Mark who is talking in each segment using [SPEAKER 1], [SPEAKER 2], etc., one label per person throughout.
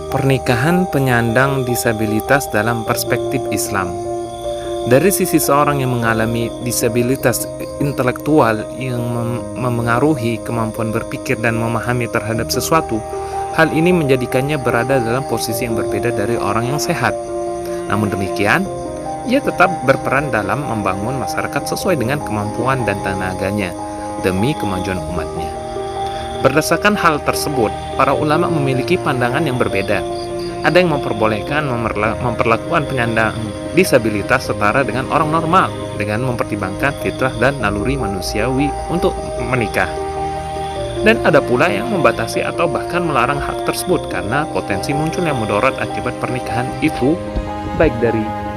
[SPEAKER 1] Pernikahan penyandang disabilitas dalam perspektif Islam. Dari sisi seorang yang mengalami disabilitas intelektual yang memengaruhi kemampuan berpikir dan memahami terhadap sesuatu, hal ini menjadikannya berada dalam posisi yang berbeda dari orang yang sehat. Namun demikian, ia tetap berperan dalam membangun masyarakat sesuai dengan kemampuan dan tenaganya demi kemajuan umatnya. Berdasarkan hal tersebut, para ulama memiliki pandangan yang berbeda. Ada yang memperbolehkan memperlakukan penyandang disabilitas setara dengan orang normal dengan mempertimbangkan fitrah dan naluri manusiawi untuk menikah. Dan ada pula yang membatasi atau bahkan melarang hak tersebut karena potensi munculnya mudarat akibat pernikahan itu baik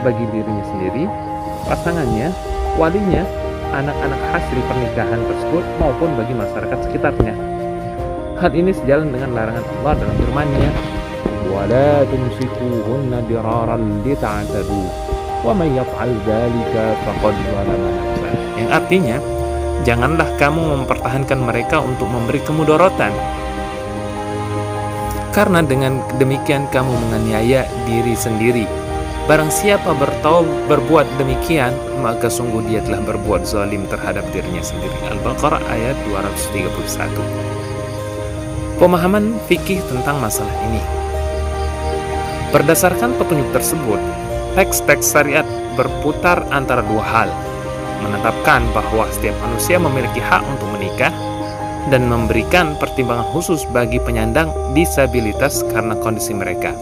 [SPEAKER 1] bagi dirinya sendiri, pasangannya, walinya, anak-anak hasil pernikahan tersebut maupun bagi masyarakat sekitarnya. Hal ini sejalan dengan larangan Allah dalam firman-Nya, "Wala tumsikuhunna diraran lita'tadu, wa may yaf'al dzalika faqad zalama nafsah." Yang artinya, janganlah kamu mempertahankan mereka untuk memberi kemudaratan. Karena dengan demikian kamu menganiaya diri sendiri. Barang siapa berbuat demikian, maka sungguh dia telah berbuat zalim terhadap dirinya sendiri. Al-Baqarah ayat 231. Pemahaman fikih tentang masalah ini. Berdasarkan petunjuk tersebut, teks-teks syariat berputar antara dua hal, menetapkan bahwa setiap manusia memiliki hak untuk menikah dan memberikan pertimbangan khusus bagi penyandang disabilitas karena kondisi mereka.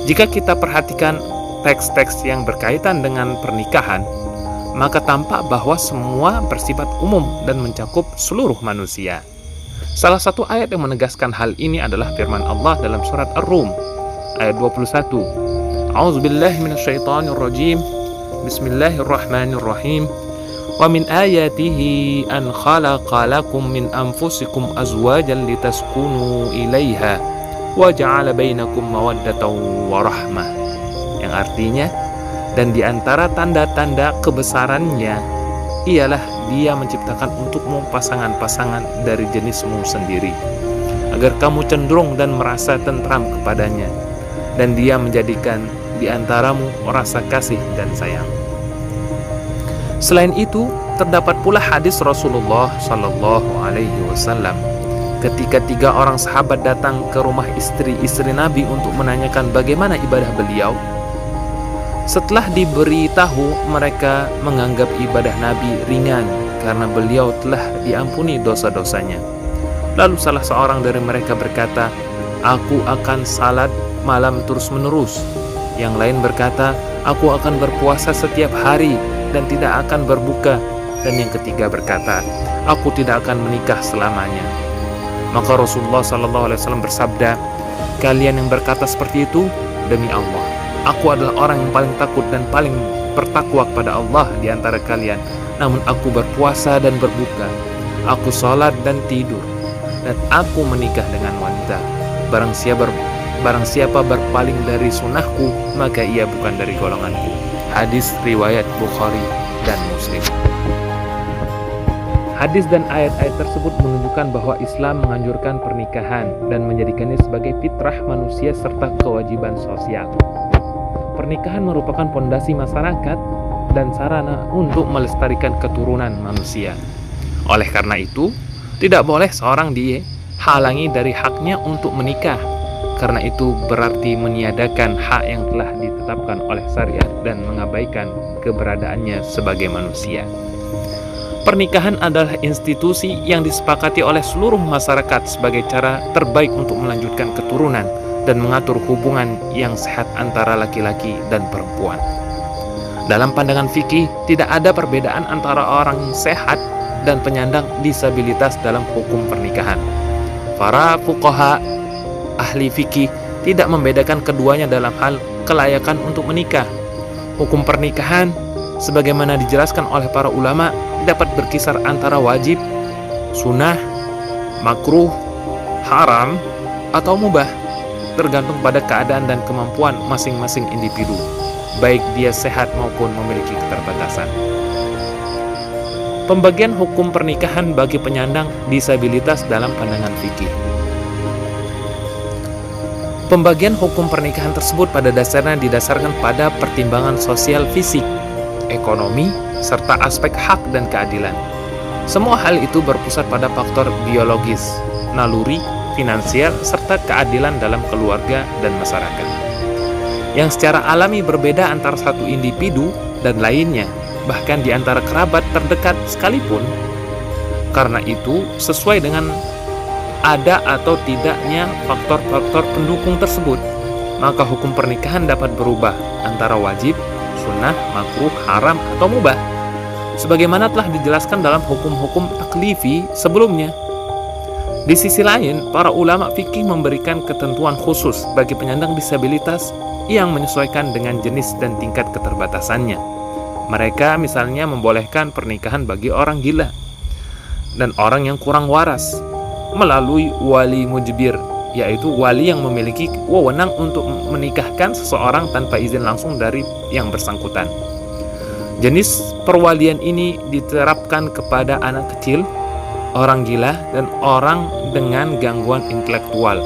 [SPEAKER 1] Jika kita perhatikan teks-teks yang berkaitan dengan pernikahan, maka tampak bahwa semua bersifat umum dan mencakup seluruh manusia. Salah satu ayat yang menegaskan hal ini adalah firman Allah dalam surat Ar-Rum ayat 21. A'udzubillahi minasyaitonirrajim. Bismillahirrahmanirrahim. Wa min ayatihi an khalaqa lakum min anfusikum azwajan litaskunu ilaiha wa ja'ala bainakum mawaddatan wa rahmah. Yang artinya, dan di antara tanda-tanda kebesarannya ialah Dia menciptakan untukmu pasangan-pasangan dari jenismu sendiri, agar kamu cenderung dan merasa tentram kepadanya, dan Dia menjadikan di antaramu rasa kasih dan sayang. Selain itu, terdapat pula hadis Rasulullah Shallallahu Alaihi Wasallam ketika 3 orang sahabat datang ke rumah istri-istri Nabi untuk menanyakan bagaimana ibadah beliau. Setelah diberitahu, mereka menganggap ibadah Nabi ringan karena beliau telah diampuni dosa-dosanya. Lalu salah seorang dari mereka berkata, "Aku akan salat malam terus-menerus." Yang lain berkata, "Aku akan berpuasa setiap hari dan tidak akan berbuka." Dan yang ketiga berkata, "Aku tidak akan menikah selamanya." Maka Rasulullah SAW bersabda, "Kalian yang berkata seperti itu, demi Allah, aku adalah orang yang paling takut dan paling bertakwa kepada Allah di antara kalian. Namun aku berpuasa dan berbuka, aku salat dan tidur, dan aku menikah dengan wanita. Barang siapa berpaling dari sunnahku, maka ia bukan dari golonganku." Hadis riwayat Bukhari dan Muslim. Hadis dan ayat-ayat tersebut menunjukkan bahwa Islam menganjurkan pernikahan dan menjadikannya sebagai fitrah manusia serta kewajiban sosial. Pernikahan merupakan pondasi masyarakat dan sarana untuk melestarikan keturunan manusia. Oleh karena itu, tidak boleh seorang dihalangi dari haknya untuk menikah, karena itu berarti meniadakan hak yang telah ditetapkan oleh syariat dan mengabaikan keberadaannya sebagai manusia. Pernikahan adalah institusi yang disepakati oleh seluruh masyarakat sebagai cara terbaik untuk melanjutkan keturunan dan mengatur hubungan yang sehat antara laki-laki dan perempuan. Dalam pandangan fikih, tidak ada perbedaan antara orang sehat dan penyandang disabilitas dalam hukum pernikahan. Para fuqaha ahli fikih tidak membedakan keduanya dalam hal kelayakan untuk menikah. Hukum pernikahan, sebagaimana dijelaskan oleh para ulama, dapat berkisar antara wajib, sunnah, makruh, haram, atau mubah, tergantung pada keadaan dan kemampuan masing-masing individu, baik dia sehat maupun memiliki keterbatasan. Pembagian hukum pernikahan bagi penyandang disabilitas dalam pandangan fikih. Pembagian hukum pernikahan tersebut pada dasarnya didasarkan pada pertimbangan sosial fisik, ekonomi, serta aspek hak dan keadilan. Semua hal itu berpusat pada faktor biologis, naluri, finansial, serta keadilan dalam keluarga dan masyarakat, yang secara alami berbeda antara satu individu dan lainnya, bahkan di antara kerabat terdekat sekalipun. Karena itu, sesuai dengan ada atau tidaknya faktor-faktor pendukung tersebut, maka hukum pernikahan dapat berubah antara wajib, sunnah, makruh, haram, atau mubah, sebagaimana telah dijelaskan dalam hukum-hukum taklifi sebelumnya. Di sisi lain, para ulama fikih memberikan ketentuan khusus bagi penyandang disabilitas yang menyesuaikan dengan jenis dan tingkat keterbatasannya. Mereka misalnya membolehkan pernikahan bagi orang gila dan orang yang kurang waras melalui wali mujbir, yaitu wali yang memiliki wewenang untuk menikahkan seseorang tanpa izin langsung dari yang bersangkutan. Jenis perwalian ini diterapkan kepada anak kecil, orang gila, dan orang dengan gangguan intelektual,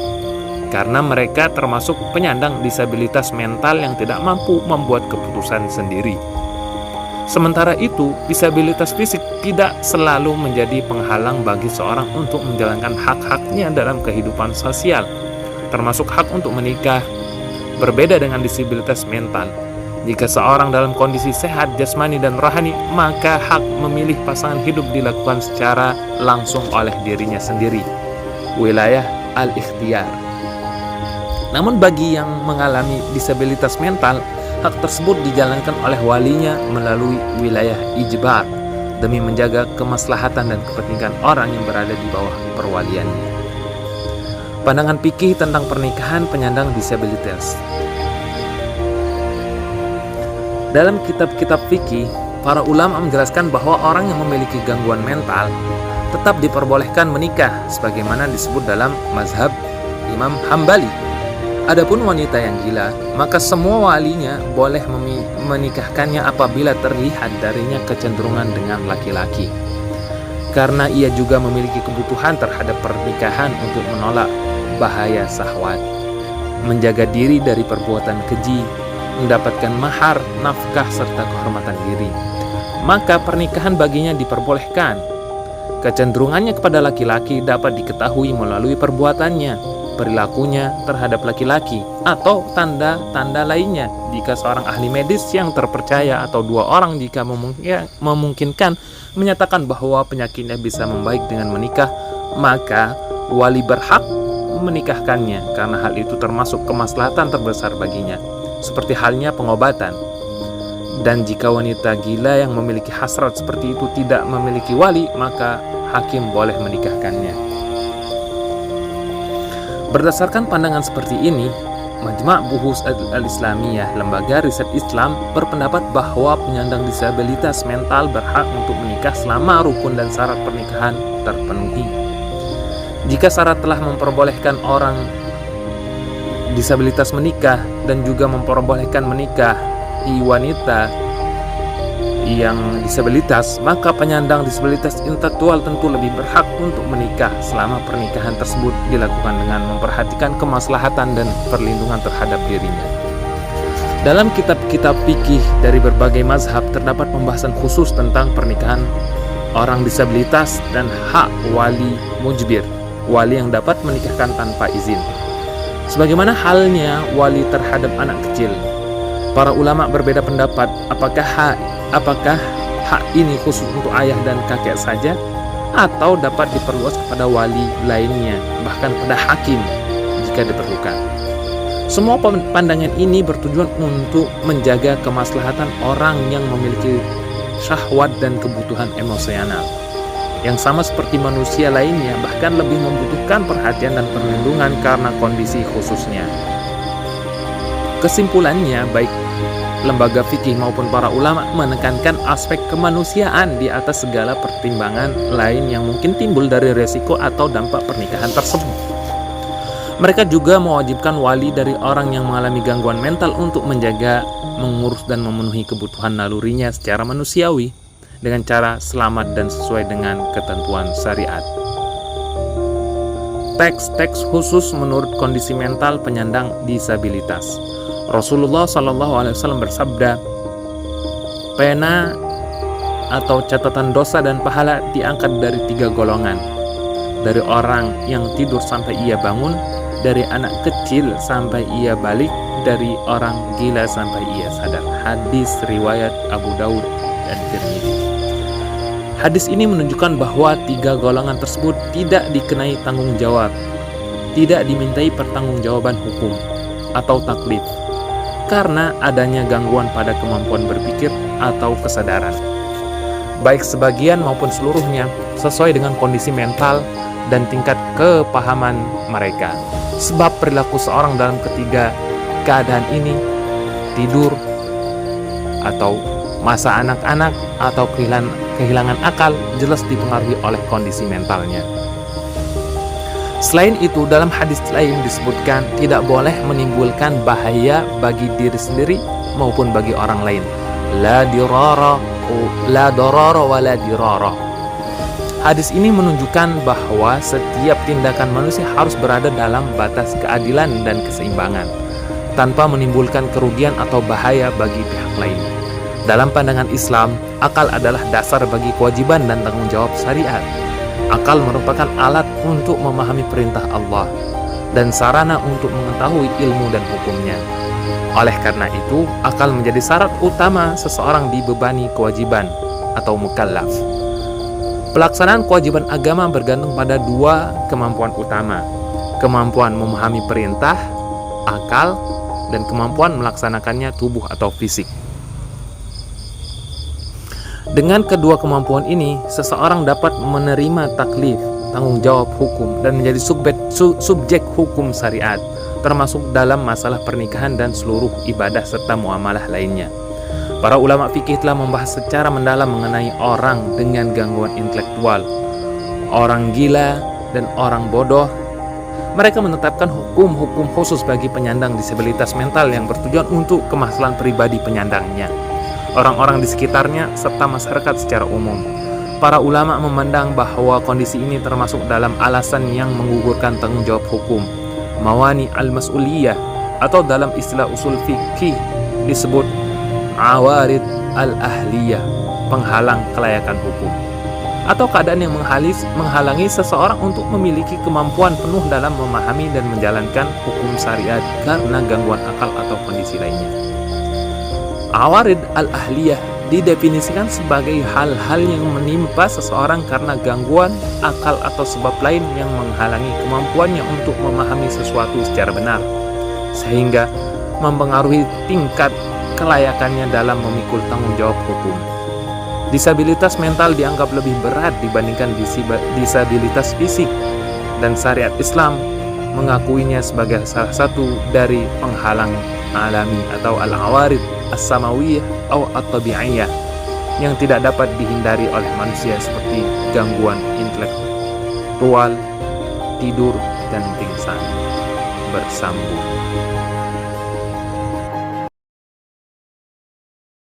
[SPEAKER 1] karena mereka termasuk penyandang disabilitas mental yang tidak mampu membuat keputusan sendiri. Sementara itu, disabilitas fisik tidak selalu menjadi penghalang bagi seorang untuk menjalankan hak-haknya dalam kehidupan sosial, termasuk hak untuk menikah. Berbeda dengan disabilitas mental, jika seorang dalam kondisi sehat jasmani dan rohani, maka hak memilih pasangan hidup dilakukan secara langsung oleh dirinya sendiri, wilayah al-ikhtiyar. Namun bagi yang mengalami disabilitas mental, hak tersebut dijalankan oleh walinya melalui wilayah ijbar demi menjaga kemaslahatan dan kepentingan orang yang berada di bawah perwaliannya. Pandangan fikih tentang pernikahan penyandang disabilitas. Dalam kitab-kitab fikih, para ulama menjelaskan bahwa orang yang memiliki gangguan mental tetap diperbolehkan menikah sebagaimana disebut dalam mazhab Imam Hambali. Adapun wanita yang gila, maka semua walinya boleh menikahkannya apabila terlihat darinya kecenderungan dengan laki-laki, karena ia juga memiliki kebutuhan terhadap pernikahan untuk menolak bahaya syahwat, menjaga diri dari perbuatan keji, mendapatkan mahar, nafkah, serta kehormatan diri. Maka pernikahan baginya diperbolehkan. Kecenderungannya kepada laki-laki dapat diketahui melalui perbuatannya, perilakunya terhadap laki-laki, atau tanda-tanda lainnya. Jika seorang ahli medis yang terpercaya atau dua orang jika memungkinkan menyatakan bahwa penyakitnya bisa membaik dengan menikah, maka wali berhak menikahkannya karena hal itu termasuk kemaslahatan terbesar baginya, seperti halnya pengobatan. Dan jika wanita gila yang memiliki hasrat seperti itu tidak memiliki wali, maka hakim boleh menikahkannya. Berdasarkan pandangan seperti ini, Majma' Buhus al-Islamiyah, lembaga riset Islam, berpendapat bahwa penyandang disabilitas mental berhak untuk menikah selama rukun dan syarat pernikahan terpenuhi. Jika syarat telah memperbolehkan orang disabilitas menikah dan juga memperbolehkan menikahi wanita yang disabilitas, maka penyandang disabilitas intelektual tentu lebih berhak untuk menikah selama pernikahan tersebut dilakukan dengan memperhatikan kemaslahatan dan perlindungan terhadap dirinya. Dalam kitab-kitab fikih dari berbagai mazhab terdapat pembahasan khusus tentang pernikahan orang disabilitas dan hak wali mujbir, wali yang dapat menikahkan tanpa izin. Sebagaimana halnya wali terhadap anak kecil, para ulama berbeda pendapat apakah hak ini khusus untuk ayah dan kakek saja atau dapat diperluas kepada wali lainnya, bahkan pada hakim jika diperlukan. Semua pandangan ini bertujuan untuk menjaga kemaslahatan orang yang memiliki syahwat dan kebutuhan emosional yang sama seperti manusia lainnya, bahkan lebih membutuhkan perhatian dan perlindungan karena kondisi khususnya. Kesimpulannya, baik lembaga fikih maupun para ulama menekankan aspek kemanusiaan di atas segala pertimbangan lain yang mungkin timbul dari resiko atau dampak pernikahan tersebut. Mereka juga mewajibkan wali dari orang yang mengalami gangguan mental untuk menjaga, mengurus dan memenuhi kebutuhan nalurinya secara manusiawi dengan cara selamat dan sesuai dengan ketentuan syariat. teks-teks khusus menurut kondisi mental penyandang disabilitas. Rasulullah SAW bersabda, pena atau catatan dosa dan pahala diangkat dari 3 golongan. Dari orang yang tidur sampai ia bangun, dari anak kecil sampai ia balik, dari orang gila sampai ia sadar. Hadis riwayat Abu Daud dan Tirmidzi. Hadis ini menunjukkan bahwa 3 golongan tersebut tidak dikenai tanggung jawab, tidak dimintai pertanggungjawaban hukum atau taklif, karena adanya gangguan pada kemampuan berpikir atau kesadaran, baik sebagian maupun seluruhnya, sesuai dengan kondisi mental dan tingkat kepahaman mereka. Sebab perilaku seorang dalam ketiga keadaan ini, tidur atau masa anak-anak atau kehilangan akal, jelas dipengaruhi oleh kondisi mentalnya. Selain itu, dalam hadis lain disebutkan tidak boleh menimbulkan bahaya bagi diri sendiri maupun bagi orang lain. La dirara wa la dirara. Hadis ini menunjukkan bahwa setiap tindakan manusia harus berada dalam batas keadilan dan keseimbangan, tanpa menimbulkan kerugian atau bahaya bagi pihak lain. Dalam pandangan Islam, akal adalah dasar bagi kewajiban dan tanggung jawab syariat. Akal merupakan alat untuk memahami perintah Allah dan sarana untuk mengetahui ilmu dan hukumnya. Oleh karena itu, akal menjadi syarat utama seseorang dibebani kewajiban atau mukallaf. Pelaksanaan kewajiban agama bergantung pada 2 kemampuan utama: kemampuan memahami perintah, akal, dan kemampuan melaksanakannya, tubuh atau fisik. Dengan kedua kemampuan ini, seseorang dapat menerima taklif, tanggung jawab hukum, dan menjadi subjek hukum syariat, termasuk dalam masalah pernikahan dan seluruh ibadah serta muamalah lainnya. Para ulama fikih telah membahas secara mendalam mengenai orang dengan gangguan intelektual, orang gila, dan orang bodoh. Mereka menetapkan hukum-hukum khusus bagi penyandang disabilitas mental yang bertujuan untuk kemaslahatan pribadi penyandangnya, orang-orang di sekitarnya, serta masyarakat secara umum. Para ulama memandang bahwa kondisi ini termasuk dalam alasan yang menggugurkan tanggung jawab hukum, mawani al-mas'uliyah, atau dalam istilah usul fikih disebut awarid al-ahliyah, penghalang kelayakan hukum, atau keadaan yang menghalangi seseorang untuk memiliki kemampuan penuh dalam memahami dan menjalankan hukum syariat karena gangguan akal atau kondisi lainnya. Awarid al-ahliyah didefinisikan sebagai hal-hal yang menimpa seseorang karena gangguan akal atau sebab lain yang menghalangi kemampuannya untuk memahami sesuatu secara benar, sehingga mempengaruhi tingkat kelayakannya dalam memikul tanggung jawab hukum. Disabilitas mental dianggap lebih berat dibandingkan disabilitas fisik, dan syariat Islam mengakuinya sebagai salah satu dari penghalang alami atau al-awarid as-samawiyah atau at-tabi'iyah yang tidak dapat dihindari oleh manusia, seperti gangguan intelektual, tidur, dan pingsan bersambung.